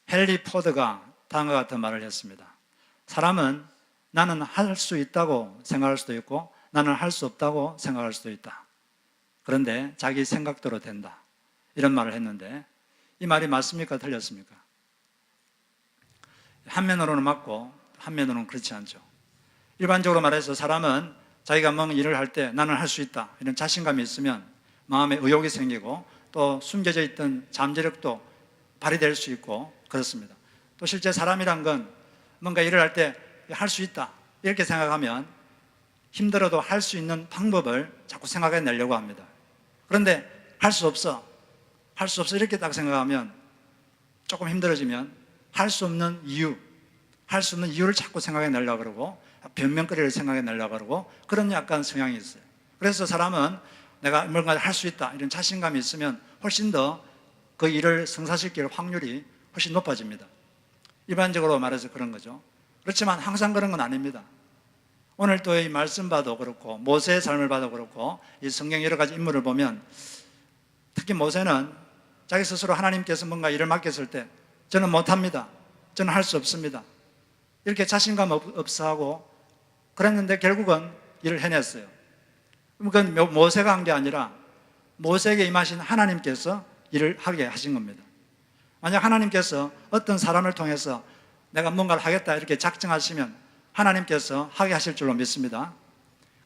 헨리 포드가 다음과 같은 말을 했습니다. 사람은 나는 할 수 있다고 생각할 수도 있고 나는 할 수 없다고 생각할 수도 있다. 그런데 자기 생각대로 된다. 이런 말을 했는데 이 말이 맞습니까? 틀렸습니까? 한면으로는 맞고 한면으로는 그렇지 않죠. 일반적으로 말해서 사람은 자기가 뭔 일을 할 때 나는 할 수 있다 이런 자신감이 있으면 마음에 의욕이 생기고 또 숨겨져 있던 잠재력도 발휘될 수 있고 그렇습니다. 또 실제 사람이란 건 뭔가 일을 할 때 할 수 있다 이렇게 생각하면 힘들어도 할 수 있는 방법을 자꾸 생각해내려고 합니다. 그런데 할 수 없어 이렇게 딱 생각하면 조금 힘들어지면 할 수 없는 이유를 자꾸 생각해내려고 그러고 변명거리를 생각해내려고 그러고 그런 약간 성향이 있어요. 그래서 사람은 내가 뭔가 할 수 있다 이런 자신감이 있으면 훨씬 더 그 일을 성사시킬 확률이 훨씬 높아집니다. 일반적으로 말해서 그런 거죠. 그렇지만 항상 그런 건 아닙니다. 오늘 또 이 말씀 봐도 그렇고 모세의 삶을 봐도 그렇고 이 성경 여러 가지 인물을 보면 특히 모세는 자기 스스로 하나님께서 뭔가 일을 맡겼을 때 저는 못합니다. 저는 할 수 없습니다. 이렇게 자신감 없어하고 그랬는데 결국은 일을 해냈어요. 그건 모세가 한 게 아니라 모세에게 임하신 하나님께서 일을 하게 하신 겁니다. 만약 하나님께서 어떤 사람을 통해서 내가 뭔가를 하겠다 이렇게 작정하시면 하나님께서 하게 하실 줄로 믿습니다.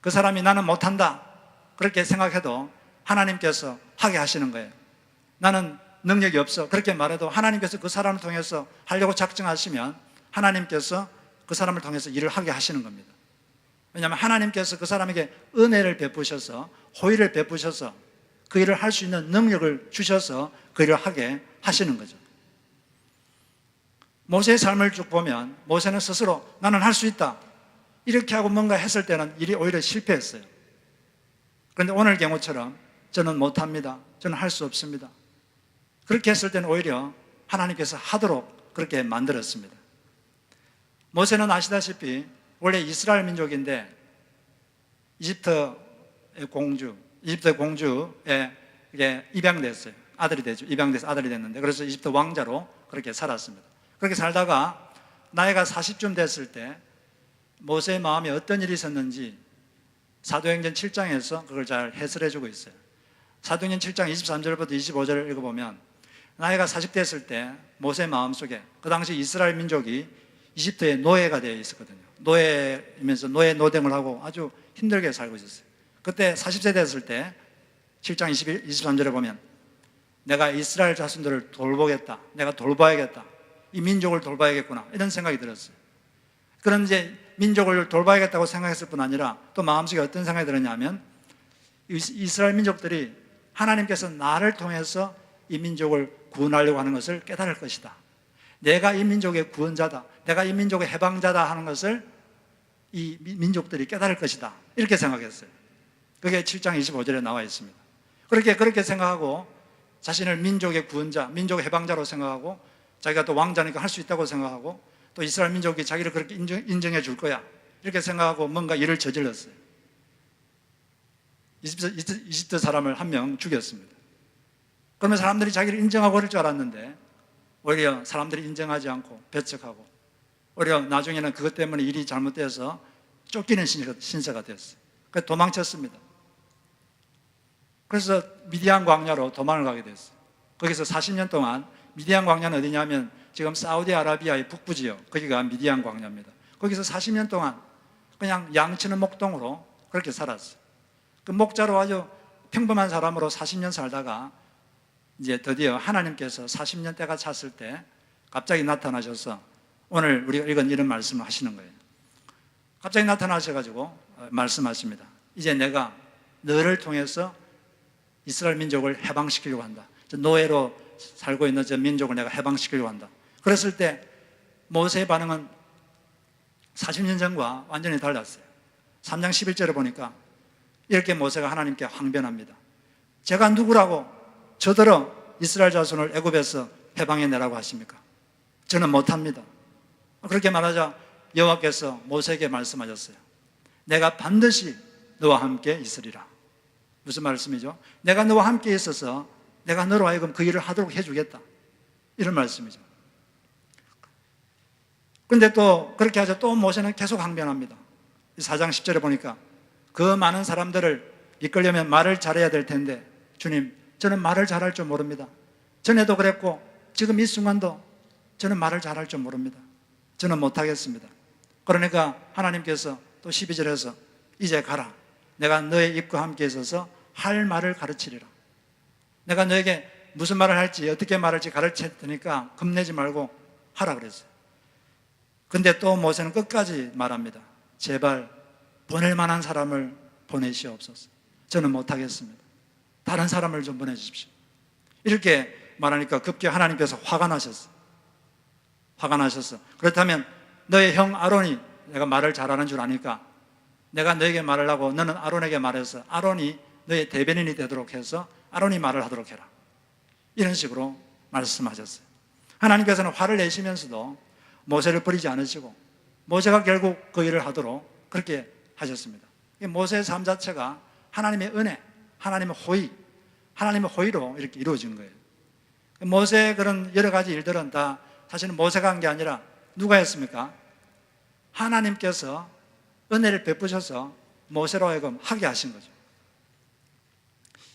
그 사람이 나는 못한다 그렇게 생각해도 하나님께서 하게 하시는 거예요. 나는 능력이 없어 그렇게 말해도 하나님께서 그 사람을 통해서 하려고 작정하시면 하나님께서 그 사람을 통해서 일을 하게 하시는 겁니다. 왜냐하면 하나님께서 그 사람에게 은혜를 베푸셔서 호의를 베푸셔서 그 일을 할 수 있는 능력을 주셔서 그 일을 하게 하시는 거죠. 모세의 삶을 쭉 보면 모세는 스스로 나는 할 수 있다 이렇게 하고 뭔가 했을 때는 일이 오히려 실패했어요. 그런데 오늘 경우처럼 저는 못합니다. 저는 할 수 없습니다. 그렇게 했을 때는 오히려 하나님께서 하도록 그렇게 만들었습니다. 모세는 아시다시피 원래 이스라엘 민족인데 이집트 공주에 입양됐어요. 아들이 되죠. 입양돼서 아들이 됐는데 그래서 이집트 왕자로 그렇게 살았습니다. 그렇게 살다가 나이가 40쯤 됐을 때 모세의 마음에 어떤 일이 있었는지 사도행전 7장에서 그걸 잘 해설해 주고 있어요. 사도행전 7장 23절부터 25절을 읽어보면 나이가 40 됐을 때 모세의 마음속에 그 당시 이스라엘 민족이 이집트의 노예가 되어 있었거든요. 노예이면서 노동을 하고 아주 힘들게 살고 있었어요. 그때 40세 됐을 때 7장 23절에 보면 내가 이스라엘 자손들을 돌보겠다. 내가 돌봐야겠다. 이 민족을 돌봐야겠구나. 이런 생각이 들었어요. 그런 이제 민족을 돌봐야겠다고 생각했을 뿐 아니라 또 마음속에 어떤 생각이 들었냐면 이스라엘 민족들이 하나님께서 나를 통해서 이 민족을 구원하려고 하는 것을 깨달을 것이다. 내가 이 민족의 구원자다. 내가 이 민족의 해방자다 하는 것을 이 민족들이 깨달을 것이다. 이렇게 생각했어요. 그게 7장 25절에 나와 있습니다. 그렇게 생각하고 자신을 민족의 구원자, 민족의 해방자로 생각하고 자기가 또 왕자니까 할 수 있다고 생각하고 또 이스라엘 민족이 자기를 그렇게 인정해 줄 거야. 이렇게 생각하고 뭔가 일을 저질렀어요. 이집트 사람을 한 명 죽였습니다. 그러면 사람들이 자기를 인정하고 그럴 줄 알았는데 오히려 사람들이 인정하지 않고 배척하고 오히려 나중에는 그것 때문에 일이 잘못돼서 쫓기는 신세가 됐어요. 그래서 도망쳤습니다. 그래서 미디안 광야로 도망을 가게 됐어요. 거기서 40년 동안 미디안 광야는 어디냐면 지금 사우디아라비아의 북부 지역 거기가 미디안 광야입니다. 거기서 40년 동안 그냥 양치는 목동으로 그렇게 살았어요. 그 목자로 아주 평범한 사람으로 40년 살다가 이제 드디어 하나님께서 40년 때가 찼을 때 갑자기 나타나셔서 오늘 우리가 읽은 이런 말씀을 하시는 거예요. 갑자기 나타나셔가지고 말씀하십니다. 이제 내가 너를 통해서 이스라엘 민족을 해방시키려고 한다. 노예로 살고 있는 저 민족을 내가 해방시키려고 한다. 그랬을 때 모세의 반응은 40년 전과 완전히 달랐어요. 3장 11절에 보니까 이렇게 모세가 하나님께 항변합니다. 제가 누구라고 저더러 이스라엘 자손을 애굽에서 해방해내라고 하십니까? 저는 못합니다. 그렇게 말하자 여호와께서 모세에게 말씀하셨어요. 내가 반드시 너와 함께 있으리라. 무슨 말씀이죠? 내가 너와 함께 있어서 내가 너로 하여금 그 일을 하도록 해주겠다. 이런 말씀이죠. 근데 또 그렇게 하죠. 또 모세는 계속 항변합니다. 4장 10절에 보니까 그 많은 사람들을 이끌려면 말을 잘해야 될 텐데 주님, 저는 말을 잘할 줄 모릅니다. 전에도 그랬고 지금 이 순간도 저는 말을 잘할 줄 모릅니다. 저는 못하겠습니다. 그러니까 하나님께서 또 12절에서 이제 가라. 내가 너의 입과 함께 있어서 할 말을 가르치리라. 내가 너에게 무슨 말을 할지 어떻게 말할지 가르칠 테니까 겁내지 말고 하라 그랬어요. 근데 또 모세는 끝까지 말합니다. 제발 보낼 만한 사람을 보내시옵소서. 저는 못하겠습니다. 다른 사람을 좀 보내주십시오. 이렇게 말하니까 급기야 하나님께서 화가 나셨어요. 화가 나셨어. 그렇다면 너의 형 아론이 내가 말을 잘하는 줄 아니까 내가 너에게 말을 하고 너는 아론에게 말해서 아론이 너의 대변인이 되도록 해서 아론이 말을 하도록 해라. 이런 식으로 말씀하셨어요. 하나님께서는 화를 내시면서도 모세를 버리지 않으시고 모세가 결국 그 일을 하도록 그렇게 하셨습니다. 모세의 삶 자체가 하나님의 은혜, 하나님의 호의, 하나님의 호의로 이렇게 이루어진 거예요. 모세의 그런 여러 가지 일들은 다 사실은 모세가 한 게 아니라 누가 했습니까? 하나님께서 은혜를 베푸셔서 모세로 하여금 하게 하신 거죠.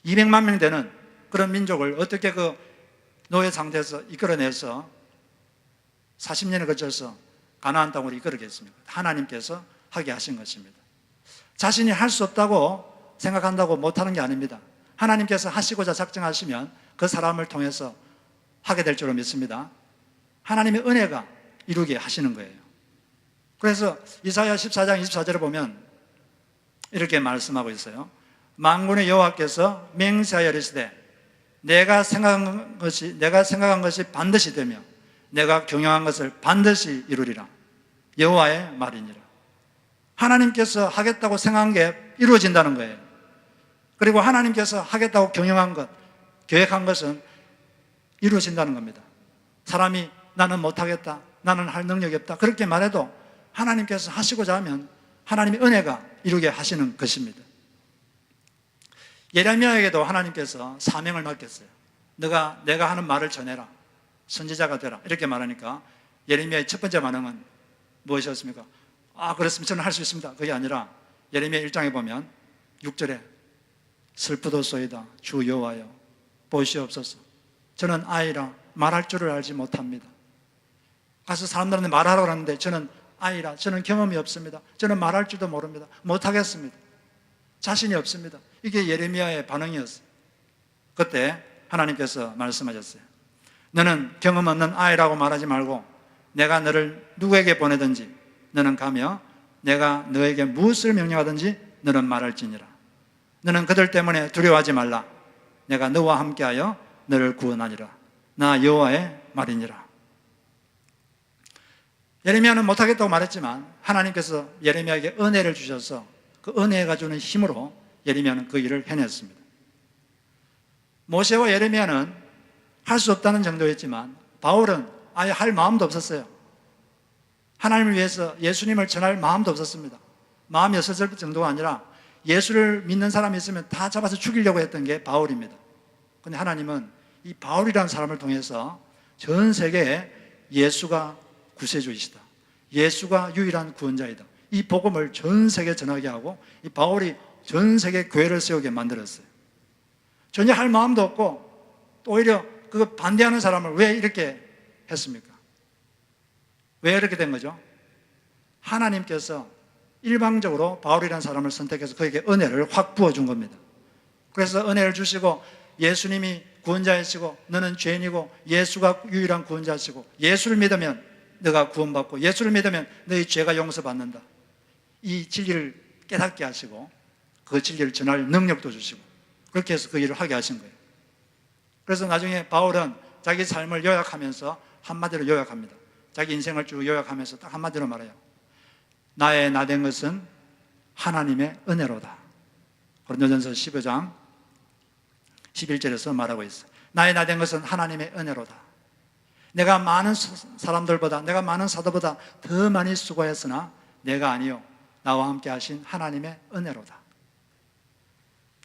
200만 명 되는 그런 민족을 어떻게 그 노예 상태에서 이끌어내서 40년에 걸쳐서 가나안 땅으로 이끌어겠습니까? 하나님께서 하게 하신 것입니다. 자신이 할 수 없다고 생각한다고 못하는 게 아닙니다. 하나님께서 하시고자 작정하시면 그 사람을 통해서 하게 될 줄로 믿습니다. 하나님의 은혜가 이루게 하시는 거예요. 그래서 이사야 14장 24절에 보면 이렇게 말씀하고 있어요. 만군의 여호와께서 맹세하여 이르시되 내가 생각한 것이 반드시 되며 내가 경영한 것을 반드시 이루리라. 여호와의 말이니라. 하나님께서 하겠다고 생각한 게 이루어진다는 거예요. 그리고 하나님께서 하겠다고 경영한 것, 계획한 것은 이루어진다는 겁니다. 사람이 나는 못하겠다, 나는 할 능력이 없다 그렇게 말해도 하나님께서 하시고자 하면 하나님의 은혜가 이루게 하시는 것입니다. 예레미야에게도 하나님께서 사명을 맡겼어요. 내가 하는 말을 전해라, 선지자가 되라 이렇게 말하니까 예레미야의 첫 번째 반응은 무엇이었습니까? 그렇습니다. 저는 할 수 있습니다. 그게 아니라 예레미야 1장에 보면 6절에 슬프도소이다 주 여호와여 보시옵소서. 저는 아이라 말할 줄을 알지 못합니다. 가서 사람들한테 말하라고 하는데 저는 아이라 저는 경험이 없습니다. 저는 말할 줄도 모릅니다. 못하겠습니다. 자신이 없습니다. 이게 예레미야의 반응이었어요. 그때 하나님께서 말씀하셨어요. 너는 경험 없는 아이라고 말하지 말고 내가 너를 누구에게 보내든지 너는 가며 내가 너에게 무엇을 명령하든지 너는 말할지니라. 너는 그들 때문에 두려워하지 말라. 내가 너와 함께하여 너를 구원하리라. 나 여호와의 말이니라. 예레미야는 못하겠다고 말했지만 하나님께서 예레미야에게 은혜를 주셔서 그 은혜가 주는 힘으로 예레미야는 그 일을 해냈습니다. 모세와 예레미야는 할 수 없다는 정도였지만 바울은 아예 할 마음도 없었어요. 하나님을 위해서 예수님을 전할 마음도 없었습니다. 마음이 없었을 정도가 아니라 예수를 믿는 사람이 있으면 다 잡아서 죽이려고 했던 게 바울입니다. 그런데 하나님은 이 바울이라는 사람을 통해서 전 세계에 예수가 구세주이시다, 예수가 유일한 구원자이다, 이 복음을 전 세계에 전하게 하고 이 바울이 전 세계 교회를 세우게 만들었어요. 전혀 할 마음도 없고 또 오히려 그거 반대하는 사람을 왜 이렇게 했습니까? 왜 이렇게 된 거죠? 하나님께서 일방적으로 바울이라는 사람을 선택해서 그에게 은혜를 확 부어준 겁니다. 그래서 은혜를 주시고 예수님이 구원자이시고 너는 죄인이고 예수가 유일한 구원자시고 예수를 믿으면 너가 구원받고 예수를 믿으면 너의 죄가 용서받는다. 이 진리를 깨닫게 하시고 그 진리를 전할 능력도 주시고 그렇게 해서 그 일을 하게 하신 거예요. 그래서 나중에 바울은 자기 삶을 요약하면서 한마디로 요약합니다. 자기 인생을 쭉 요약하면서 딱 한마디로 말해요. 나의 나된 것은 하나님의 은혜로다. 고린도전서 15장 11절에서 말하고 있어요. 나의 나된 것은 하나님의 은혜로다. 내가 많은 사람들보다, 내가 많은 사도보다 더 많이 수고했으나 내가 아니요 나와 함께 하신 하나님의 은혜로다.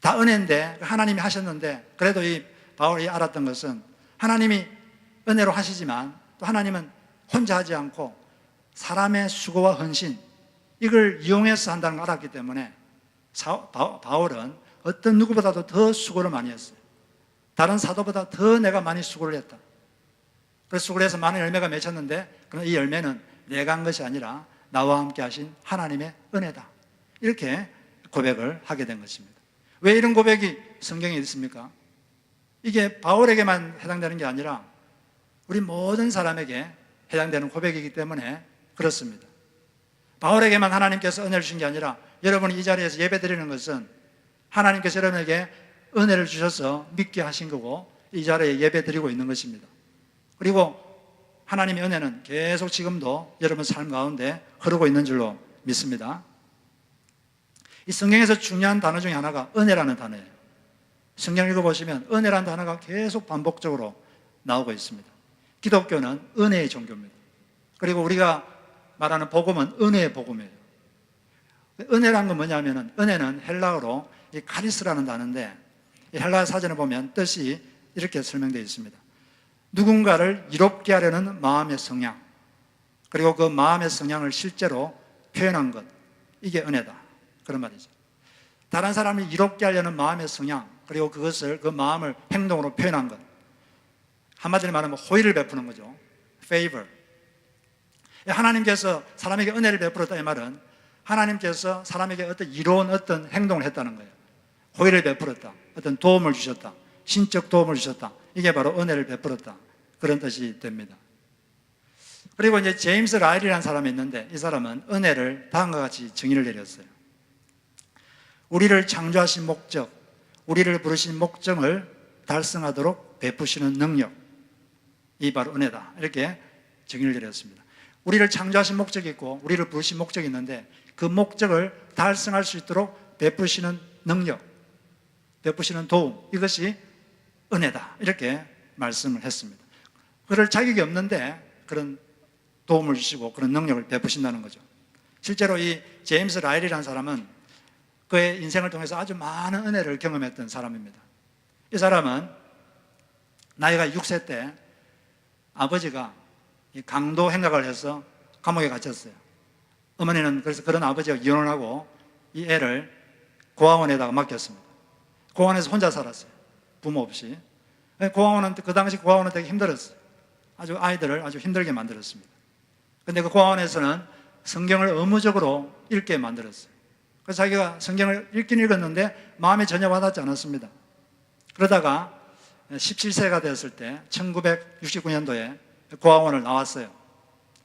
다 은혜인데 하나님이 하셨는데 그래도 이 바울이 알았던 것은 하나님이 은혜로 하시지만 또 하나님은 혼자 하지 않고 사람의 수고와 헌신, 이걸 이용해서 한다는 걸 알았기 때문에 바울은 어떤 누구보다도 더 수고를 많이 했어요. 다른 사도보다 더 내가 많이 수고를 했다. 그래서 수고를 해서 많은 열매가 맺혔는데, 그러나 이 열매는 내가 한 것이 아니라 나와 함께 하신 하나님의 은혜다. 이렇게 고백을 하게 된 것입니다. 왜 이런 고백이 성경에 있습니까? 이게 바울에게만 해당되는 게 아니라 우리 모든 사람에게 해당되는 고백이기 때문에 그렇습니다. 바울에게만 하나님께서 은혜를 주신 게 아니라 여러분이 이 자리에서 예배 드리는 것은 하나님께서 여러분에게 은혜를 주셔서 믿게 하신 거고, 이 자리에 예배 드리고 있는 것입니다. 그리고 하나님의 은혜는 계속 지금도 여러분 삶 가운데 흐르고 있는 줄로 믿습니다. 이 성경에서 중요한 단어 중에 하나가 은혜라는 단어예요. 성경 읽어보시면 은혜라는 단어가 계속 반복적으로 나오고 있습니다. 기독교는 은혜의 종교입니다. 그리고 우리가 말하는 복음은 은혜의 복음이에요. 은혜라는 건 뭐냐면은, 은혜는 헬라어로 이 카리스라는 단어인데, 이 헬라 사전에 보면 뜻이 이렇게 설명되어 있습니다. 누군가를 이롭게 하려는 마음의 성향, 그리고 그 마음의 성향을 실제로 표현한 것, 이게 은혜다, 그런 말이죠. 다른 사람을 이롭게 하려는 마음의 성향, 그리고 그것을, 그 마음을 행동으로 표현한 것, 한마디로 말하면 호의를 베푸는 거죠. favor. 하나님께서 사람에게 은혜를 베풀었다, 이 말은 하나님께서 사람에게 어떤 이로운 어떤 행동을 했다는 거예요. 호의를 베풀었다, 어떤 도움을 주셨다, 신적 도움을 주셨다, 이게 바로 은혜를 베풀었다, 그런 뜻이 됩니다. 그리고 이제 제임스 라일이라는 사람이 있는데, 이 사람은 은혜를 다음과 같이 정의를 내렸어요. 우리를 창조하신 목적, 우리를 부르신 목적을 달성하도록 베푸시는 능력, 이 바로 은혜다, 이렇게 정의를 내렸습니다. 우리를 창조하신 목적이 있고 우리를 부르신 목적이 있는데, 그 목적을 달성할 수 있도록 베푸시는 능력, 베푸시는 도움, 이것이 은혜다, 이렇게 말씀을 했습니다. 그럴 자격이 없는데 그런 도움을 주시고 그런 능력을 베푸신다는 거죠. 실제로 이 제임스 라일이라는 사람은 그의 인생을 통해서 아주 많은 은혜를 경험했던 사람입니다. 이 사람은 나이가 6세 때 아버지가 강도 행각을 해서 감옥에 갇혔어요. 어머니는 그래서 그런 아버지가 이혼을 하고 이 애를 고아원에다가 맡겼습니다. 고아원에서 혼자 살았어요. 부모 없이. 고아원은, 그 당시 고아원은 되게 힘들었어요. 아주 아이들을 아주 힘들게 만들었습니다. 근데 그 고아원에서는 성경을 의무적으로 읽게 만들었어요. 그래서 자기가 성경을 읽긴 읽었는데 마음에 전혀 와닿지 않았습니다. 그러다가 17세가 되었을 때 1969년도에 고아원을 나왔어요.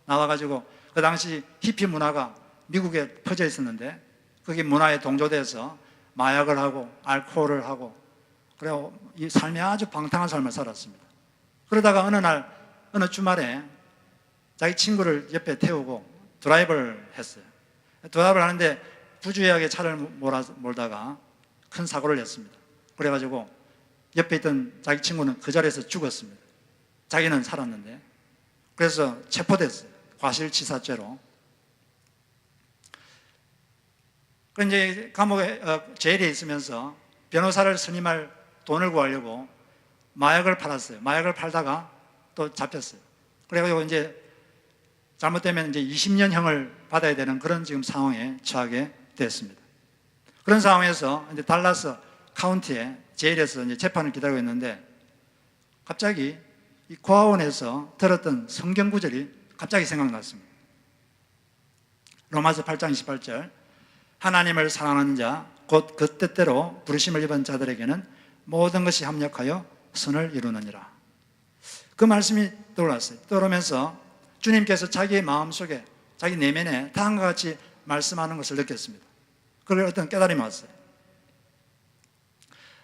나와가지고 그 당시 히피 문화가 미국에 퍼져 있었는데, 거기 문화에 동조돼서 마약을 하고 알코올을 하고, 그리고 이 삶이 아주 방탕한 삶을 살았습니다. 그러다가 어느 주말에 자기 친구를 옆에 태우고 드라이브를 했어요. 드라이브를 하는데 부주의하게 차를 몰다가 큰 사고를 냈습니다. 그래가지고 옆에 있던 자기 친구는 그 자리에서 죽었습니다. 자기는 살았는데. 그래서 체포됐어요. 과실치사죄로. 그 이제 감옥에, 제일에 있으면서 변호사를 선임할 돈을 구하려고 마약을 팔았어요. 마약을 팔다가 또 잡혔어요. 그래가지고 이제 잘못되면 이제 20년형을 받아야 되는 그런 지금 상황에 처하게 됐습니다. 그런 상황에서 이제 달라스 카운티에 제일에서 이제 재판을 기다리고 있는데, 갑자기 이 고아원에서 들었던 성경 구절이 갑자기 생각났습니다. 로마서 8장 28절, 하나님을 사랑하는 자, 곧 그 뜻대로 부르심을 입은 자들에게는 모든 것이 합력하여 선을 이루느니라. 그 말씀이 떠올랐어요. 떠오르면서 주님께서 자기의 마음속에, 자기 내면에 다음과 같이 말씀하는 것을 느꼈습니다. 그걸 어떤 깨달음이 왔어요.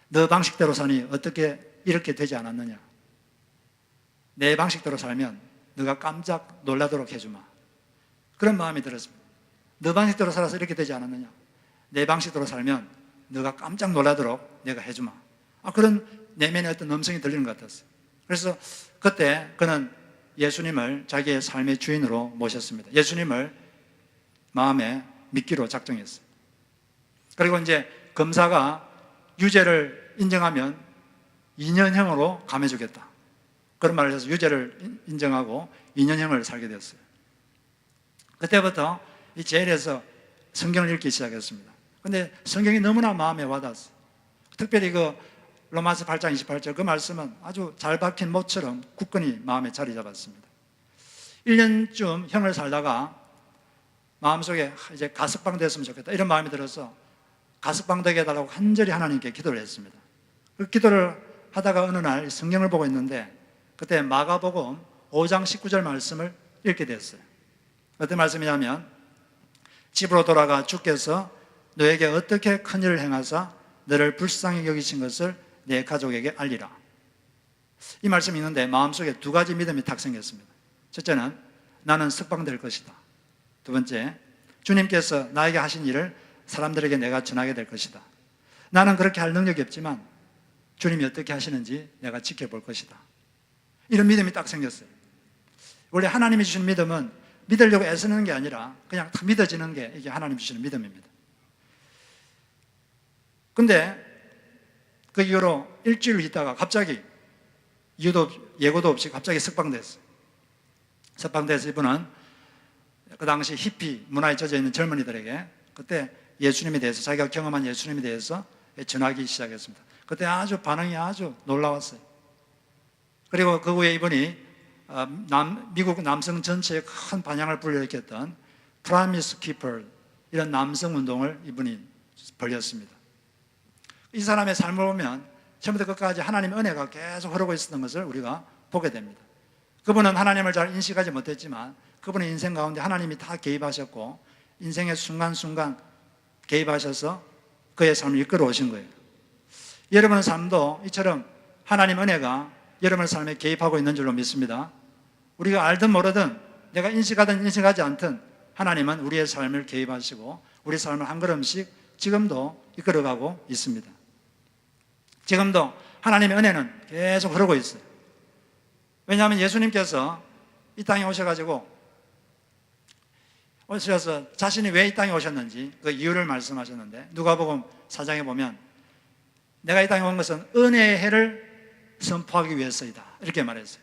너 방식대로 사니 어떻게 이렇게 되지 않았느냐? 내 방식대로 살면 너가 깜짝 놀라도록 해주마. 그런 마음이 들었습니다. 너 방식대로 살아서 이렇게 되지 않았느냐? 내 방식대로 살면 너가 깜짝 놀라도록 내가 해주마. 그런 내면의 어떤 음성이 들리는 것 같았어요. 그래서 그때 그는 예수님을 자기의 삶의 주인으로 모셨습니다. 예수님을 마음에 믿기로 작정했어요. 그리고 이제 검사가 유죄를 인정하면 2년형으로 감해주겠다, 그런 말을 해서 유죄를 인정하고 2년형을 살게 되었어요. 그때부터 이 제일에서 성경을 읽기 시작했습니다. 근데 성경이 너무나 마음에 와닿았어요. 특별히 그 로마서 8장 28절 그 말씀은 아주 잘 박힌 못처럼 굳건히 마음에 자리 잡았습니다. 1년쯤 형을 살다가 마음속에 이제 가석방 됐으면 좋겠다 이런 마음이 들어서 가석방 되게 해달라고 간절히 하나님께 기도를 했습니다. 그 기도를 하다가 어느 날 성경을 보고 있는데 그때 마가복음 5장 19절 말씀을 읽게 됐어요. 어떤 말씀이냐면 집으로 돌아가 주께서 너에게 어떻게 큰 일을 행하사 너를 불쌍히 여기신 것을 내 가족에게 알리라. 이 말씀이 있는데 마음속에 두 가지 믿음이 탁 생겼습니다. 첫째는 나는 석방될 것이다. 두 번째, 주님께서 나에게 하신 일을 사람들에게 내가 전하게 될 것이다. 나는 그렇게 할 능력이 없지만 주님이 어떻게 하시는지 내가 지켜볼 것이다. 이런 믿음이 딱 생겼어요. 원래 하나님이 주시는 믿음은 믿으려고 애쓰는 게 아니라 그냥 딱 믿어지는 게 이게 하나님 주시는 믿음입니다. 근데 그 이후로 일주일 있다가 갑자기 예고도 없이 갑자기 석방됐어요. 석방돼서 이분은 그 당시 히피 문화에 젖어 있는 젊은이들에게 그때 예수님에 대해서 자기가 경험한 예수님에 대해서 전하기 시작했습니다. 그때 아주 반응이 아주 놀라웠어요. 그리고 그 후에 이분이 미국 남성 전체에 큰 반향을 불러일으켰던 프라미스 키퍼 이런 남성 운동을 이분이 벌였습니다. 이 사람의 삶을 보면 처음부터 끝까지 하나님의 은혜가 계속 흐르고 있었던 것을 우리가 보게 됩니다. 그분은 하나님을 잘 인식하지 못했지만 그분의 인생 가운데 하나님이 다 개입하셨고 인생의 순간순간 개입하셔서 그의 삶을 이끌어 오신 거예요. 여러분의 삶도 이처럼 하나님 은혜가 여러분의 삶에 개입하고 있는 줄로 믿습니다. 우리가 알든 모르든 내가 인식하든 인식하지 않든 하나님은 우리의 삶을 개입하시고 우리 삶을 한 걸음씩 지금도 이끌어가고 있습니다. 지금도 하나님의 은혜는 계속 흐르고 있어요. 왜냐하면 예수님께서 이 땅에 오셔서 자신이 왜 이 땅에 오셨는지 그 이유를 말씀하셨는데 누가복음 4장에 보면 내가 이 땅에 온 것은 은혜의 해를 선포하기 위해서이다 이렇게 말했어요.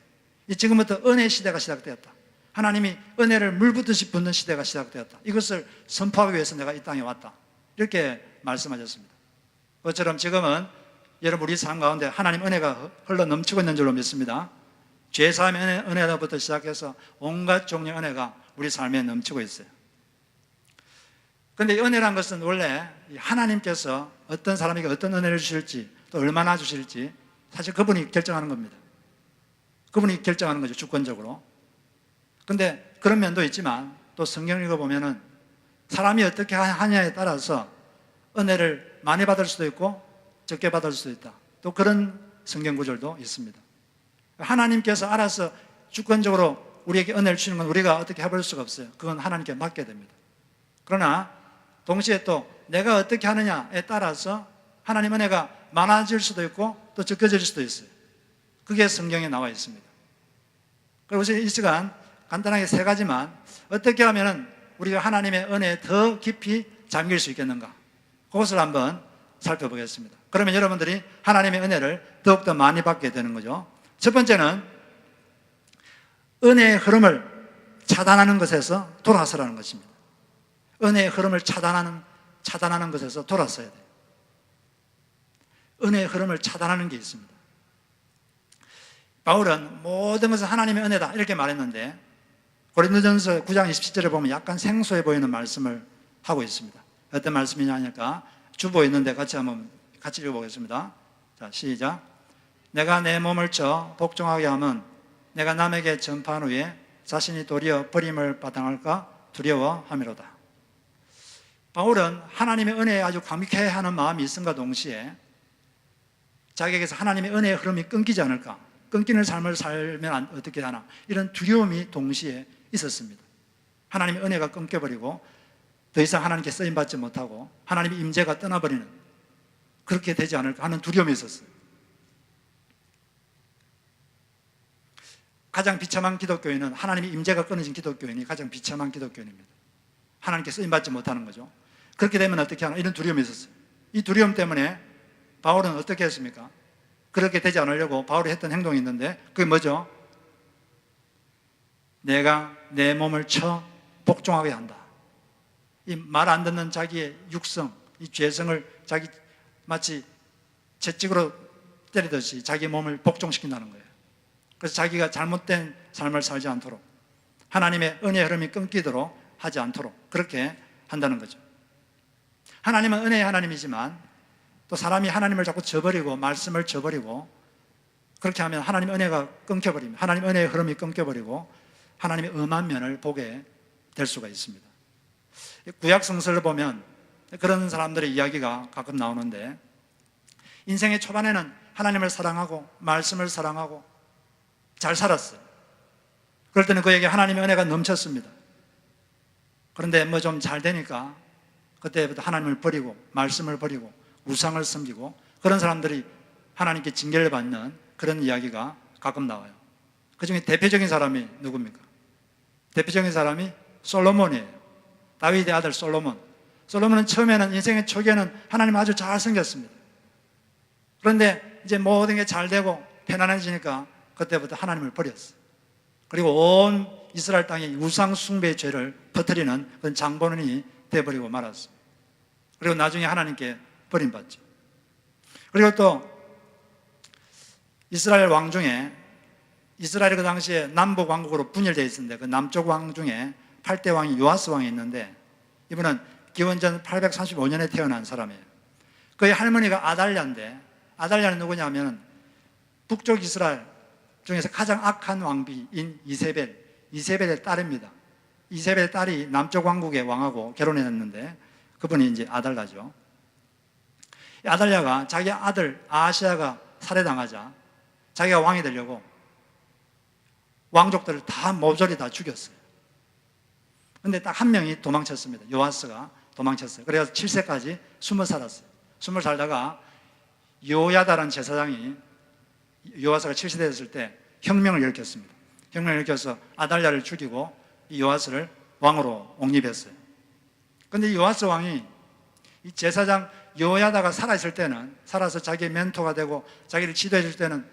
지금부터 은혜의 시대가 시작되었다. 하나님이 은혜를 물붓듯이 붓는 시대가 시작되었다. 이것을 선포하기 위해서 내가 이 땅에 왔다 이렇게 말씀하셨습니다. 그것처럼 지금은 여러분 우리 삶 가운데 하나님 은혜가 흘러 넘치고 있는 줄로 믿습니다. 죄사함의 은혜로부터 시작해서 온갖 종류의 은혜가 우리 삶에 넘치고 있어요. 그런데 은혜란 것은 원래 하나님께서 어떤 사람에게 어떤 은혜를 주실지 또 얼마나 주실지 사실 그분이 결정하는 겁니다. 그분이 결정하는 거죠, 주권적으로. 그런데 그런 면도 있지만 또 성경을 읽어보면은 사람이 어떻게 하냐에 따라서 은혜를 많이 받을 수도 있고 적게 받을 수도 있다. 또 그런 성경 구절도 있습니다. 하나님께서 알아서 주권적으로 우리에게 은혜를 주시는 건 우리가 어떻게 해볼 수가 없어요. 그건 하나님께 맡게 됩니다. 그러나 동시에 또 내가 어떻게 하느냐에 따라서 하나님 은혜가 많아질 수도 있고 또 적혀질 수도 있어요. 그게 성경에 나와 있습니다. 그래서 이 시간 간단하게 세 가지만 어떻게 하면 우리가 하나님의 은혜에 더 깊이 잠길 수 있겠는가 그것을 한번 살펴보겠습니다. 그러면 여러분들이 하나님의 은혜를 더욱더 많이 받게 되는 거죠. 첫 번째는 은혜의 흐름을 차단하는 것에서 돌아서라는 것입니다. 은혜의 흐름을 차단하는 것에서 돌아서야 돼요. 은혜의 흐름을 차단하는 게 있습니다. 바울은 모든 것은 하나님의 은혜다 이렇게 말했는데 고린도전서 9장 27절에 보면 약간 생소해 보이는 말씀을 하고 있습니다. 어떤 말씀이냐 하니까 주보 있는데 같이 읽어보겠습니다. 자, 시작. 내가 내 몸을 쳐 복종하게 하면 내가 남에게 전파한 후에 자신이 도리어 버림을 받아할까 두려워함이로다. 바울은 하나님의 은혜에 아주 감격해하는 마음이 있음과 동시에 자기에게서 하나님의 은혜의 흐름이 끊기지 않을까, 끊기는 삶을 살면 어떻게 하나, 이런 두려움이 동시에 있었습니다. 하나님의 은혜가 끊겨버리고 더 이상 하나님께 쓰임받지 못하고 하나님의 임재가 떠나버리는, 그렇게 되지 않을까 하는 두려움이 있었어요. 가장 비참한 기독교인은 하나님의 임재가 끊어진 기독교인이 가장 비참한 기독교인입니다. 하나님께 쓰임받지 못하는 거죠. 그렇게 되면 어떻게 하나, 이런 두려움이 있었어요. 이 두려움 때문에 바울은 어떻게 했습니까? 그렇게 되지 않으려고 바울이 했던 행동이 있는데 그게 뭐죠? 내가 내 몸을 쳐 복종하게 한다. 이 말 안 듣는 자기의 육성, 이 죄성을 자기 마치 채찍으로 때리듯이 자기 몸을 복종시킨다는 거예요. 그래서 자기가 잘못된 삶을 살지 않도록, 하나님의 은혜의 흐름이 끊기도록 하지 않도록 그렇게 한다는 거죠. 하나님은 은혜의 하나님이지만 또 사람이 하나님을 자꾸 저버리고 말씀을 저버리고 그렇게 하면 하나님의 은혜가 끊겨버립니다. 하나님의 은혜의 흐름이 끊겨버리고 하나님의 엄한 면을 보게 될 수가 있습니다. 구약 성서를 보면 그런 사람들의 이야기가 가끔 나오는데, 인생의 초반에는 하나님을 사랑하고 말씀을 사랑하고 잘 살았어요. 그럴 때는 그에게 하나님의 은혜가 넘쳤습니다. 그런데 뭐 좀 잘 되니까 그때부터 하나님을 버리고 말씀을 버리고 우상을 섬기고 그런 사람들이 하나님께 징계를 받는 그런 이야기가 가끔 나와요. 그 중에 대표적인 사람이 누굽니까? 대표적인 사람이 솔로몬이에요. 다윗의 아들 솔로몬. 솔로몬은 처음에는, 인생의 초기에는 하나님 아주 잘 생겼습니다. 그런데 이제 모든 게 잘 되고 편안해지니까 그때부터 하나님을 버렸어요. 그리고 온 이스라엘 땅에 우상 숭배의 죄를 퍼뜨리는 그런 장본인이 되어버리고 말았어요. 그리고 나중에 하나님께 버림받죠. 그리고 또 이스라엘 왕 중에, 이스라엘이 그 당시에 남북 왕국으로 분열되어 있었는데 그 남쪽 왕 중에 8대 왕이 요아스 왕이 있는데, 이분은 기원전 835년에 태어난 사람이에요. 그의 할머니가 아달랴인데, 아달랴는 누구냐면 북쪽 이스라엘 중에서 가장 악한 왕비인 이세벨의 딸입니다. 이세벨의 딸이 남쪽 왕국의 왕하고 결혼했는데 그분이 이제 아달랴죠. 아달랴가 자기 아들 아하시아가 살해당하자 자기가 왕이 되려고 왕족들을 다 모조리 다 죽였어요. 근데 딱 한 명이 도망쳤습니다. 요아스가 도망쳤어요. 그래서 7세까지 숨어 살았어요. 숨어 살다가 요야다라는 제사장이 요아스가 7세 됐을 때 혁명을 일으켰습니다. 혁명을 일으켜서 아달랴를 죽이고 이 요아스를 왕으로 옹립했어요. 그런데 이 요아스 왕이 이 제사장 요야다가 살아있을 때는, 살아서 자기의 멘토가 되고 자기를 지도해 줄 때는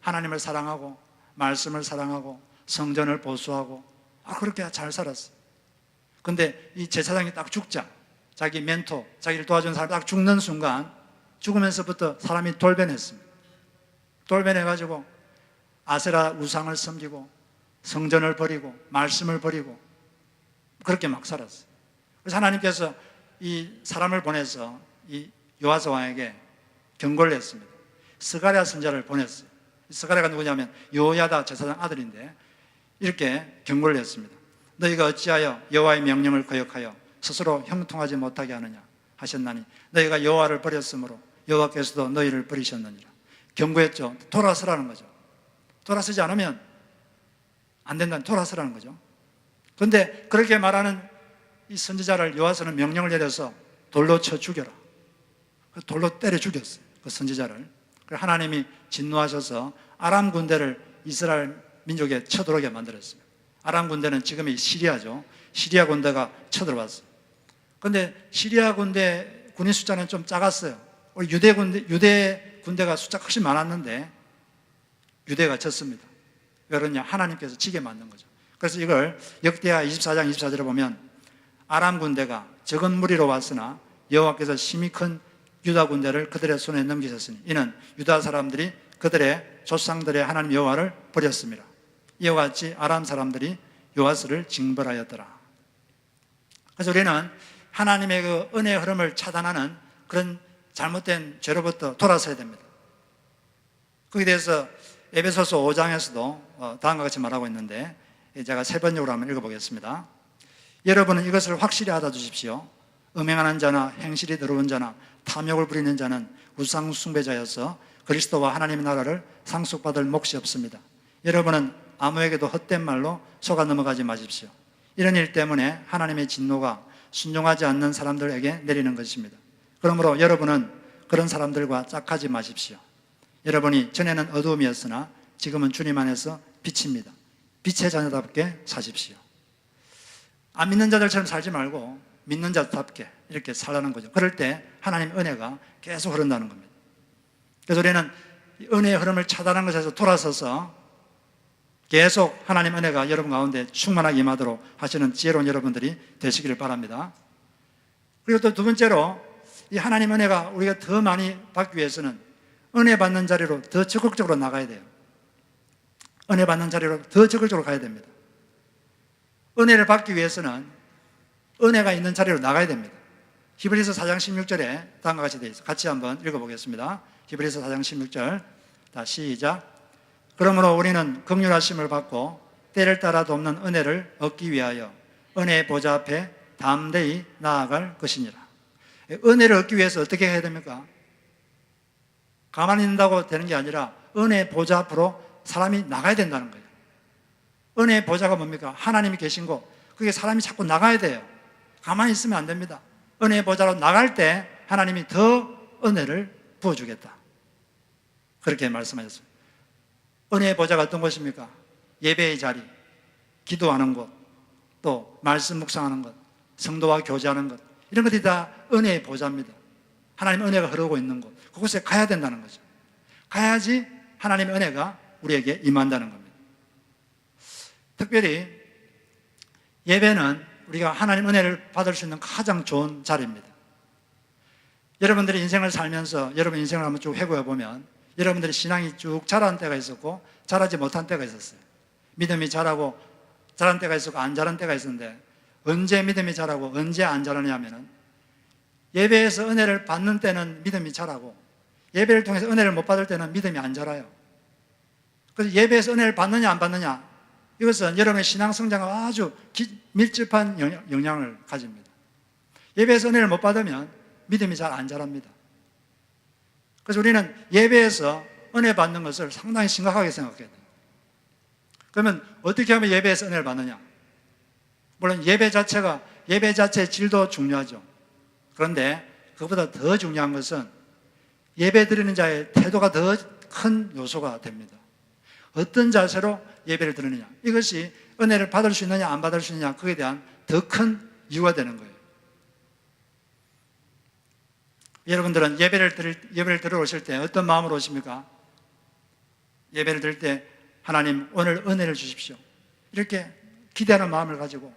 하나님을 사랑하고 말씀을 사랑하고 성전을 보수하고 그렇게 잘 살았어요. 근데 이 제사장이 딱 죽자, 자기 멘토, 자기를 도와준 사람이 딱 죽는 순간, 죽으면서부터 사람이 돌변했습니다. 돌변해가지고 아세라 우상을 섬기고 성전을 버리고 말씀을 버리고 그렇게 막 살았어요. 그래서 하나님께서 이 사람을 보내서 이 요아스 왕에게 경고를 했습니다. 스가랴 선지자를 보냈어요. 스가랴가 누구냐면 요야다 제사장 아들인데 이렇게 경고를 했습니다. 너희가 어찌하여 여호와의 명령을 거역하여 스스로 형통하지 못하게 하느냐 하셨나니 너희가 여호와를 버렸으므로 여호와께서도 너희를 버리셨느니라. 경고했죠. 돌아서라는 거죠. 돌아서지 않으면 안 된다는, 돌아서라는 거죠. 그런데 그렇게 말하는 이 선지자를 요아스는 명령을 내려서 돌로 쳐 죽여라. 돌로 때려 죽였어요. 그 선지자를. 하나님이 진노하셔서 아람 군대를 이스라엘 민족에 쳐들어오게 만들었습니다. 아람 군대는 지금의 시리아죠. 시리아 군대가 쳐들어왔어요. 그런데 시리아 군대 군인 숫자는 좀 작았어요. 우리 유대 군대가 숫자가 훨씬 많았는데 유대가 졌습니다. 왜 그러냐? 하나님께서 지게 만든 거죠. 그래서 이걸 역대하 24장 24절에 보면 아람 군대가 적은 무리로 왔으나 여호와께서 심히 큰 유다 군대를 그들의 손에 넘기셨으니 이는 유다 사람들이 그들의 조상들의 하나님 여호와를 버렸습니다. 이와 같이 아람 사람들이 요아스를 징벌하였더라. 그래서 우리는 하나님의 그 은혜의 흐름을 차단하는 그런 잘못된 죄로부터 돌아서야 됩니다. 거기에 대해서 에베소서 5장에서도 다음과 같이 말하고 있는데 제가 세 번역으로 한번 읽어보겠습니다. 여러분은 이것을 확실히 알아두십시오. 음행하는 자나 행실이 더러운 자나 탐욕을 부리는 자는 우상 숭배자여서 그리스도와 하나님의 나라를 상속받을 몫이 없습니다. 여러분은 아무에게도 헛된 말로 속아 넘어가지 마십시오. 이런 일 때문에 하나님의 진노가 순종하지 않는 사람들에게 내리는 것입니다. 그러므로 여러분은 그런 사람들과 짝하지 마십시오. 여러분이 전에는 어두움이었으나 지금은 주님 안에서 빛입니다. 빛의 자녀답게 사십시오. 안 믿는 자들처럼 살지 말고 믿는 자답게 이렇게 살라는 거죠. 그럴 때 하나님의 은혜가 계속 흐른다는 겁니다. 그래서 우리는 은혜의 흐름을 차단하는 것에서 돌아서서 계속 하나님 은혜가 여러분 가운데 충만하게 임하도록 하시는 지혜로운 여러분들이 되시기를 바랍니다. 그리고 또 두 번째로 이 하나님 은혜가 우리가 더 많이 받기 위해서는 은혜 받는 자리로 더 적극적으로 나가야 돼요. 은혜 받는 자리로 더 적극적으로 가야 됩니다. 은혜를 받기 위해서는 은혜가 있는 자리로 나가야 됩니다. 히브리서 4장 16절에 다음과 같이 되어 있어요. 같이 한번 읽어보겠습니다. 히브리서 4장 16절. 다 시작. 그러므로 우리는 긍휼하심을 받고 때를 따라 돕는 은혜를 얻기 위하여 은혜의 보좌 앞에 담대히 나아갈 것이니라. 은혜를 얻기 위해서 어떻게 해야 됩니까? 가만히 있는다고 되는 게 아니라 은혜의 보좌 앞으로 사람이 나가야 된다는 거예요. 은혜의 보좌가 뭡니까? 하나님이 계신 곳. 그게 사람이 자꾸 나가야 돼요. 가만히 있으면 안 됩니다. 은혜의 보좌로 나갈 때 하나님이 더 은혜를 부어주겠다. 그렇게 말씀하셨습니다. 은혜의 보좌가 어떤 곳입니까? 예배의 자리, 기도하는 곳, 또 말씀 묵상하는 것, 성도와 교제하는 것, 이런 것들이 다 은혜의 보좌입니다. 하나님의 은혜가 흐르고 있는 곳, 그곳에 가야 된다는 거죠. 가야지 하나님의 은혜가 우리에게 임한다는 겁니다. 특별히 예배는 우리가 하나님 은혜를 받을 수 있는 가장 좋은 자리입니다. 여러분들이 인생을 살면서 여러분 인생을 한번 쭉 회고해 보면 여러분들이 신앙이 쭉 자라는 때가 있었고 자라지 못한 때가 있었어요. 믿음이 자라고 자란 때가 있었고 안 자란 때가 있었는데 언제 믿음이 자라고 언제 안 자라냐면은 예배에서 은혜를 받는 때는 믿음이 자라고 예배를 통해서 은혜를 못 받을 때는 믿음이 안 자라요. 그래서 예배에서 은혜를 받느냐 안 받느냐, 이것은 여러분의 신앙 성장에 아주 밀접한 영향을 가집니다. 예배에서 은혜를 못 받으면 믿음이 잘 안 자랍니다. 그래서 우리는 예배에서 은혜 받는 것을 상당히 심각하게 생각해야 돼요. 그러면 어떻게 하면 예배에서 은혜를 받느냐? 물론 예배 자체의 질도 중요하죠. 그런데 그것보다 더 중요한 것은 예배 드리는 자의 태도가 더 큰 요소가 됩니다. 어떤 자세로 예배를 드리느냐, 이것이 은혜를 받을 수 있느냐 안 받을 수 있느냐, 그에 대한 더 큰 이유가 되는 거예요. 여러분들은 예배를 들으러 오실 때 어떤 마음으로 오십니까? 예배를 드릴 때 하나님 오늘 은혜를 주십시오, 이렇게 기대하는 마음을 가지고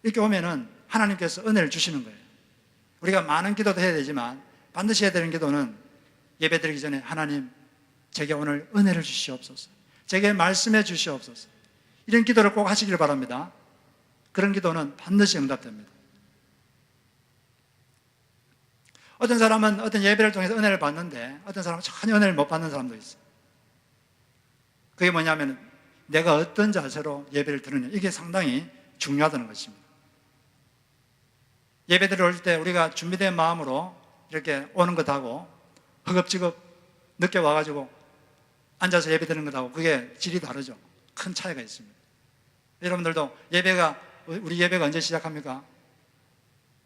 이렇게 오면은 하나님께서 은혜를 주시는 거예요. 우리가 많은 기도도 해야 되지만 반드시 해야 되는 기도는 예배 드리기 전에 하나님 제게 오늘 은혜를 주시옵소서, 제게 말씀해 주시옵소서, 이런 기도를 꼭 하시길 바랍니다. 그런 기도는 반드시 응답됩니다. 어떤 사람은 어떤 예배를 통해서 은혜를 받는데 어떤 사람은 전혀 은혜를 못 받는 사람도 있어요. 그게 뭐냐면 내가 어떤 자세로 예배를 드느냐, 이게 상당히 중요하다는 것입니다. 예배 드릴 때 우리가 준비된 마음으로 이렇게 오는 것하고 허겁지겁 늦게 와가지고 앉아서 예배 드리는 것하고 그게 질이 다르죠. 큰 차이가 있습니다. 여러분들도 우리 예배가 언제 시작합니까?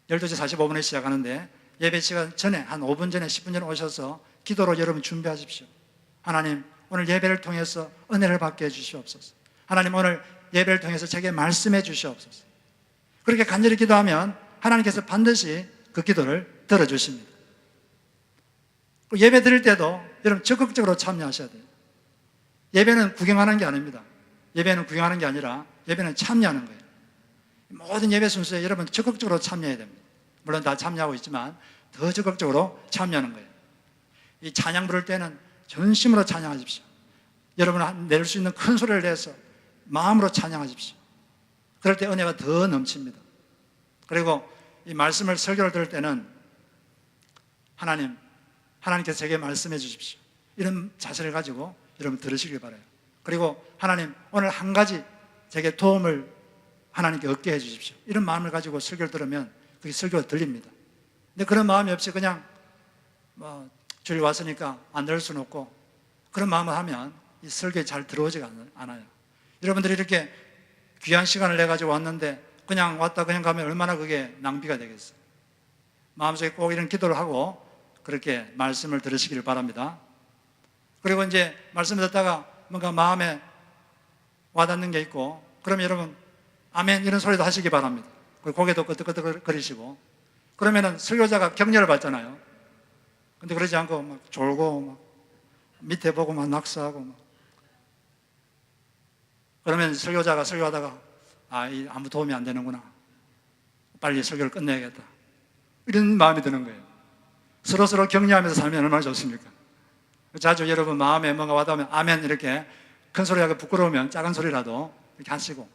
12시 45분에 시작하는데 예배 시간 전에 한 5분 전에 10분 전에 오셔서 기도로 여러분 준비하십시오. 하나님 오늘 예배를 통해서 은혜를 받게 해주시옵소서, 하나님 오늘 예배를 통해서 제게 말씀해 주시옵소서. 그렇게 간절히 기도하면 하나님께서 반드시 그 기도를 들어주십니다. 예배 드릴 때도 여러분 적극적으로 참여하셔야 돼요. 예배는 구경하는 게 아닙니다. 예배는 구경하는 게 아니라 예배는 참여하는 거예요. 모든 예배 순서에 여러분 적극적으로 참여해야 됩니다. 물론 다 참여하고 있지만 더 적극적으로 참여하는 거예요. 이 찬양 부를 때는 전심으로 찬양하십시오. 여러분 낼 수 있는 큰 소리를 내서 마음으로 찬양하십시오. 그럴 때 은혜가 더 넘칩니다. 그리고 이 말씀을 설교를 들을 때는 하나님께서 제게 말씀해 주십시오, 이런 자세를 가지고 여러분 들으시길 바라요. 그리고 하나님 오늘 한 가지 제게 도움을 하나님께 얻게 해 주십시오, 이런 마음을 가지고 설교를 들으면 그게 설교가 들립니다. 근데 그런 마음이 없이 그냥 주일 왔으니까 안 들을 수는 없고 그런 마음을 하면 이 설교에 잘 들어오지가 않아요. 여러분들이 이렇게 귀한 시간을 내가지고 왔는데 그냥 왔다 그냥 가면 얼마나 그게 낭비가 되겠어요. 마음속에 꼭 이런 기도를 하고 그렇게 말씀을 들으시기를 바랍니다. 그리고 이제 말씀을 듣다가 뭔가 마음에 와닿는 게 있고 그러면 여러분 아멘 이런 소리도 하시기 바랍니다. 고개도 끄덕끄덕거리시고 그러면은 설교자가 격려를 받잖아요. 근데 그러지 않고 막 졸고 막 밑에 보고 막 낙서하고 막 그러면 설교자가 설교하다가 아무 도움이 안 되는구나, 빨리 설교를 끝내야겠다, 이런 마음이 드는 거예요. 서로 격려하면서 살면 얼마나 좋습니까? 자주 여러분 마음에 뭔가 와닿으면 아멘 이렇게 큰 소리하고 부끄러우면 작은 소리라도 이렇게 하시고,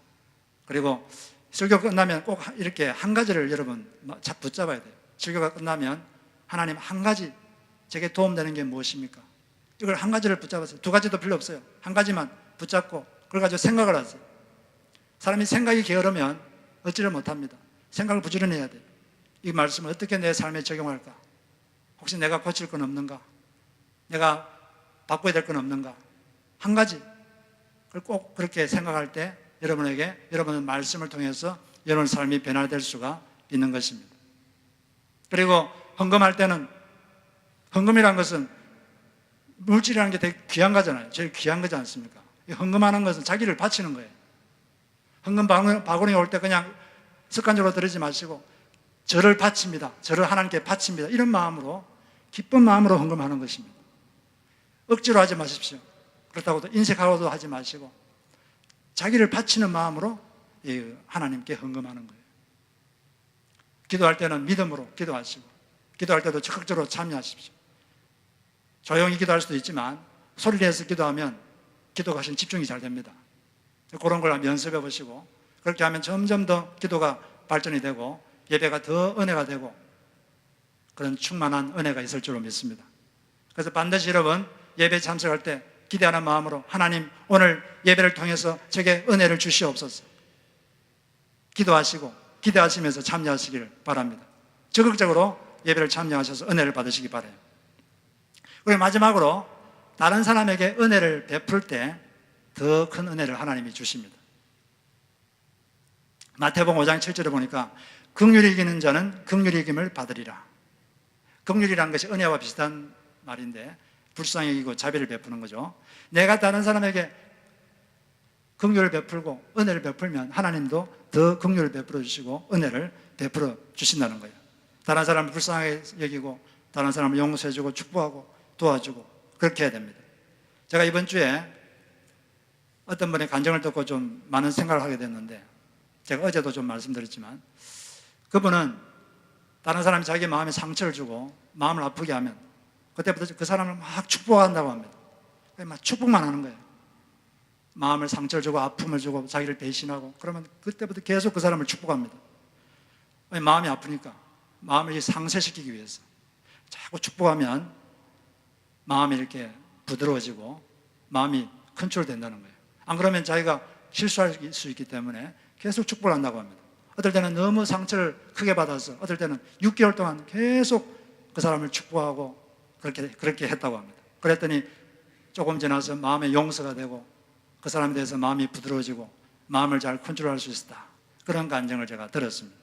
그리고 설교 끝나면 꼭 이렇게 한 가지를 여러분 붙잡아야 돼요. 설교가 끝나면 하나님 한 가지 제게 도움되는 게 무엇입니까? 이걸 한 가지를 붙잡았어요. 두 가지도 필요 없어요. 한 가지만 붙잡고 그걸 가지고 생각을 하세요. 사람이 생각이 게으르면 얻지를 못합니다. 생각을 부지런히 해야 돼요. 이 말씀을 어떻게 내 삶에 적용할까? 혹시 내가 고칠 건 없는가? 내가 바꿔야 될 건 없는가? 한 가지. 그걸 꼭 그렇게 생각할 때 여러분의 말씀을 통해서 여러분의 삶이 변화될 수가 있는 것입니다. 그리고 헌금할 때는, 헌금이라는 것은 물질이라는 게 되게 귀한 거잖아요. 제일 귀한 거지 않습니까? 헌금하는 것은 자기를 바치는 거예요. 헌금 바구니 올 때 그냥 습관적으로 들이지 마시고 저를 바칩니다, 저를 하나님께 바칩니다, 이런 마음으로, 기쁜 마음으로 헌금하는 것입니다. 억지로 하지 마십시오. 그렇다고 또 인색하고도 하지 마시고 자기를 바치는 마음으로 하나님께 헌금하는 거예요. 기도할 때는 믿음으로 기도하시고, 기도할 때도 적극적으로 참여하십시오. 조용히 기도할 수도 있지만 소리를 내서 기도하면 기도가 훨씬 집중이 잘 됩니다. 그런 걸 연습해 보시고, 그렇게 하면 점점 더 기도가 발전이 되고 예배가 더 은혜가 되고 그런 충만한 은혜가 있을 줄로 믿습니다. 그래서 반드시 여러분 예배 참석할 때 기대하는 마음으로 하나님 오늘 예배를 통해서 제게 은혜를 주시옵소서 기도하시고 기대하시면서 참여하시길 바랍니다. 적극적으로 예배를 참여하셔서 은혜를 받으시기 바라요. 그리고 마지막으로 다른 사람에게 은혜를 베풀 때 더 큰 은혜를 하나님이 주십니다. 마태복음 5장 7절에 보니까 긍휼히 여기는 자는 긍휼히 여김을 받으리라. 긍휼이라는 것이 은혜와 비슷한 말인데 불쌍히 여기고 자비를 베푸는 거죠. 내가 다른 사람에게 긍휼을 베풀고 은혜를 베풀면 하나님도 더 긍휼을 베풀어 주시고 은혜를 베풀어 주신다는 거예요. 다른 사람을 불쌍하게 여기고 다른 사람을 용서해 주고 축복하고 도와주고 그렇게 해야 됩니다. 제가 이번 주에 어떤 분의 간증을 듣고 좀 많은 생각을 하게 됐는데, 제가 어제도 좀 말씀드렸지만 그분은 다른 사람이 자기 마음에 상처를 주고 마음을 아프게 하면 그때부터 그 사람을 막 축복한다고 합니다. 막 축복만 하는 거예요. 마음을 상처를 주고 아픔을 주고 자기를 배신하고 그러면 그때부터 계속 그 사람을 축복합니다. 마음이 아프니까 마음을 상쇄시키기 위해서 자꾸 축복하면 마음이 이렇게 부드러워지고 마음이 컨트롤된다는 거예요. 안 그러면 자기가 실수할 수 있기 때문에 계속 축복을 한다고 합니다. 어떨 때는 너무 상처를 크게 받아서 어떨 때는 6개월 동안 계속 그 사람을 축복하고 그렇게 했다고 합니다. 그랬더니 조금 지나서 마음의 용서가 되고 그 사람에 대해서 마음이 부드러워지고 마음을 잘 컨트롤할 수 있었다. 그런 간증을 제가 들었습니다.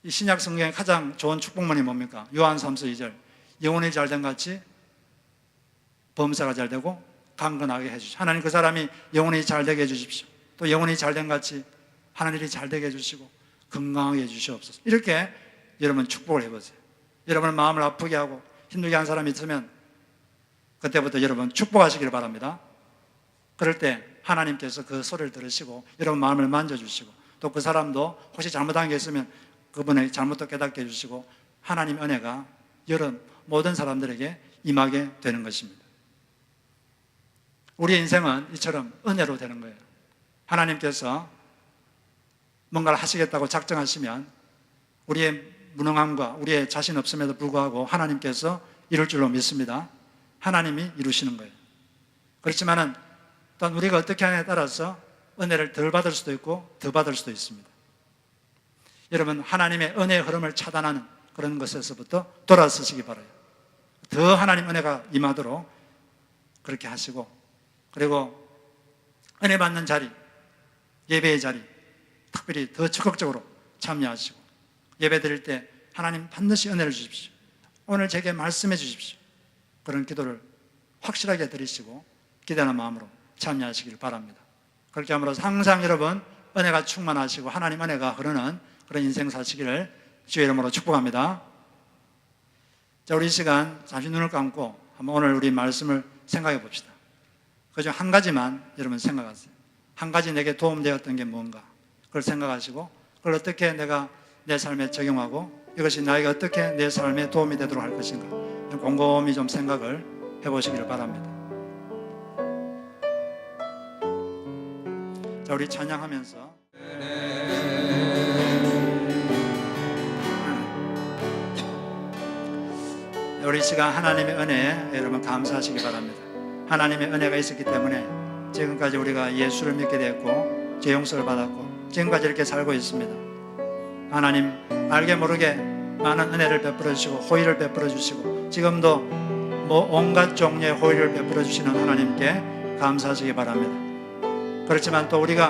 이 신약 성경의 가장 좋은 축복문이 뭡니까? 요한 3서 2절 영혼이 잘된 같이 범사가 잘 되고 강건하게 해주십시오. 하나님 그 사람이 영혼이 잘되게 해주십시오. 또 영혼이 잘된 같이 하나님이 잘되게 해주시고 건강하게 해주시옵소서. 이렇게 여러분 축복을 해보세요. 여러분 마음을 아프게 하고 힘들게 한 사람이 있으면 그때부터 여러분 축복하시길 바랍니다. 그럴 때 하나님께서 그 소리를 들으시고 여러분 마음을 만져주시고 또 그 사람도 혹시 잘못한 게 있으면 그분의 잘못도 깨닫게 해주시고 하나님 은혜가 여러분 모든 사람들에게 임하게 되는 것입니다. 우리의 인생은 이처럼 은혜로 되는 거예요. 하나님께서 뭔가를 하시겠다고 작정하시면 우리의 무능함과 우리의 자신 없음에도 불구하고 하나님께서 이룰 줄로 믿습니다. 하나님이 이루시는 거예요. 그렇지만은 또한 우리가 어떻게 하느냐에 따라서 은혜를 덜 받을 수도 있고 더 받을 수도 있습니다. 여러분 하나님의 은혜의 흐름을 차단하는 그런 것에서부터 돌아서시기 바라요. 더 하나님 은혜가 임하도록 그렇게 하시고, 그리고 은혜 받는 자리, 예배의 자리 특별히 더 적극적으로 참여하시고 예배 드릴 때 하나님 반드시 은혜를 주십시오. 오늘 제게 말씀해 주십시오. 그런 기도를 확실하게 드리시고 기대하는 마음으로 참여하시길 바랍니다. 그렇게 함으로써 항상 여러분 은혜가 충만하시고 하나님 은혜가 흐르는 그런 인생 사시기를 주의 이름으로 축복합니다. 자, 우리 이 시간 잠시 눈을 감고 한번 오늘 우리 말씀을 생각해 봅시다. 그중 한 가지만 여러분 생각하세요. 한 가지 내게 도움되었던 게 뭔가, 그걸 생각하시고 그걸 어떻게 내가 내 삶에 적용하고 이것이 나에게 어떻게 내 삶에 도움이 되도록 할 것인가, 곰곰이 좀 생각을 해보시기를 바랍니다. 자, 우리 찬양하면서 우리 시간 하나님의 은혜에 여러분 감사하시기 바랍니다. 하나님의 은혜가 있었기 때문에 지금까지 우리가 예수를 믿게 되었고 죄 용서를 받았고 지금까지 이렇게 살고 있습니다. 하나님, 알게 모르게 많은 은혜를 베풀어 주시고 호의를 베풀어 주시고 지금도 온갖 종류의 호의를 베풀어 주시는 하나님께 감사하시기 바랍니다. 그렇지만 또 우리가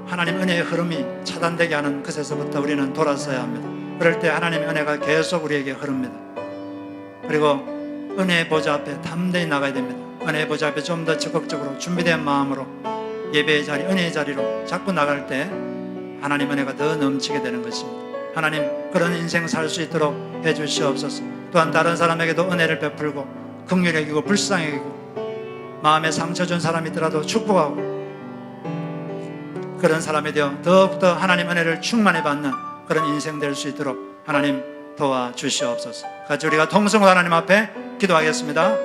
하나님 은혜의 흐름이 차단되게 하는 것에서부터 우리는 돌아서야 합니다. 그럴 때 하나님의 은혜가 계속 우리에게 흐릅니다. 그리고 은혜의 보좌 앞에 담대히 나가야 됩니다. 은혜의 보좌 앞에 좀 더 적극적으로 준비된 마음으로 예배의 자리, 은혜의 자리로 자꾸 나갈 때 하나님 은혜가 더 넘치게 되는 것입니다. 하나님, 그런 인생 살 수 있도록 해주시옵소서. 또한 다른 사람에게도 은혜를 베풀고 긍휼히 여기고 불쌍히 여기고 마음에 상처 준 사람이 있더라도 축복하고 그런 사람에 대해 더욱더 하나님 은혜를 충만히 받는 그런 인생 될 수 있도록 하나님 도와주시옵소서. 같이 우리가 통성으로 하나님 앞에 기도하겠습니다.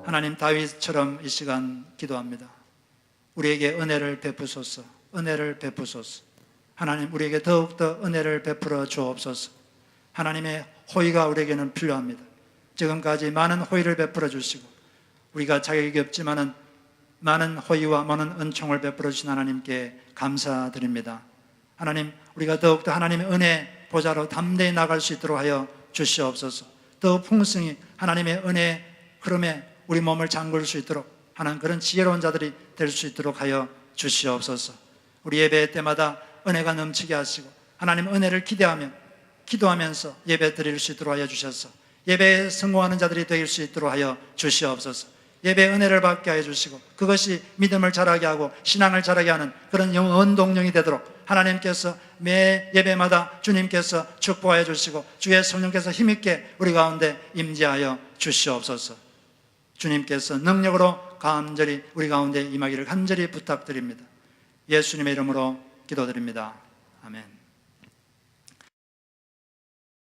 하나님, 다윗처럼 이 시간 기도합니다. 우리에게 은혜를 베푸소서. 은혜를 베푸소서. 하나님, 우리에게 더욱더 은혜를 베풀어 주옵소서. 하나님의 호의가 우리에게는 필요합니다. 지금까지 많은 호의를 베풀어 주시고 우리가 자격이 없지만은 많은 호의와 많은 은총을 베풀어 주신 하나님께 감사드립니다. 하나님, 우리가 더욱더 하나님의 은혜 보좌로 담대히 나갈 수 있도록 하여 주시옵소서. 더 풍성히 하나님의 은혜 흐름에 우리 몸을 잠글 수 있도록 하는 그런 지혜로운 자들이 될 수 있도록 하여 주시옵소서. 우리 예배 때마다 은혜가 넘치게 하시고 하나님 은혜를 기도하면서 예배 드릴 수 있도록 하여 주셔서 예배에 성공하는 자들이 될 수 있도록 하여 주시옵소서. 예배의 은혜를 받게 하여 주시고 그것이 믿음을 자라게 하고 신앙을 자라게 하는 그런 원동력이 되도록 하나님께서 매 예배마다 주님께서 축복하여 주시고 주의 성령께서 힘있게 우리 가운데 임재하여 주시옵소서. 주님께서 능력으로 간절히 우리 가운데 임하기를 간절히 부탁드립니다. 예수님의 이름으로 기도드립니다. 아멘.